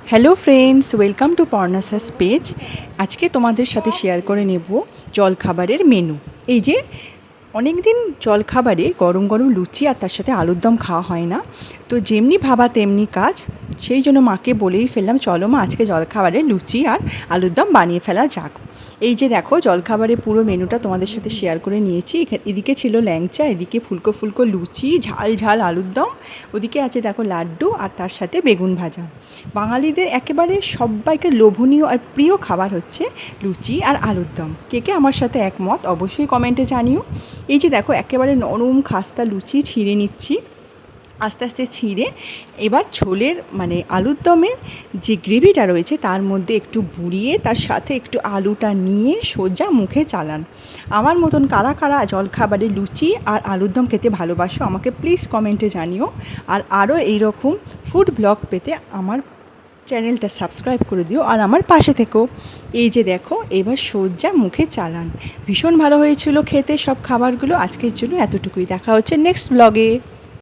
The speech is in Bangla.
হ্যালো ফ্রেন্ডস, ওয়েলকাম টু পর্ণাসাস পেজ। আজকে তোমাদের সাথে শেয়ার করে নেব জলখাবারের মেনু। এই যে অনেক দিন জলখাবারে গরম গরম লুচি আর তার সাথে আলুর দম খাওয়া হয় না, তো যেমনি ভাবা তেমনি কাজ। সেই জন্য মাকে বলেই ফেললাম, চলো মা আজকে জলখাবারে লুচি আর আলুর দম বানিয়ে ফেলা যাক। এই যে দেখো জলখাবারের পুরো মেনুটা তোমাদের সাথে শেয়ার করে নিয়েছি। এদিকে ছিল ল্যাংচা, এদিকে ফুলকো ফুলকো লুচি, ঝাল ঝাল আলুর দম, ওদিকে আছে দেখো লাড্ডু আর তার সাথে বেগুন ভাজা। বাঙালিদের একেবারে সবাইকে লোভনীয় আর প্রিয় খাবার হচ্ছে লুচি আর আলুর দম। কে কে আমার সাথে একমত অবশ্যই কমেন্টে জানিও। এই যে দেখো একেবারে নরম খাস্তা লুচি ছিঁড়ে নিচ্ছি, আস্তে আস্তে ছিঁড়ে এবার ঝোলের মানে আলুর দমের যে গ্রেভিটা রয়েছে তার মধ্যে একটু বুড়িয়ে তার সাথে একটু আলুটা নিয়ে সোজা মুখে চালান। আমার মতন কারা কারা জলখাবারে লুচি আর আলুর দম খেতে ভালোবাসো আমাকে প্লিজ কমেন্টে জানিও। আর আরও এইরকম ফুড ব্লগ পেতে আমার চ্যানেলটা সাবস্ক্রাইব করে দিও আর আমার পাশে থেকো। এই যে দেখো এবার সোজা মুখে চালান। ভীষণ ভালো হয়েছিল খেতে সব খাবারগুলো। আজকের জন্য এতটুকুই, দেখা হচ্ছে নেক্সট ব্লগে।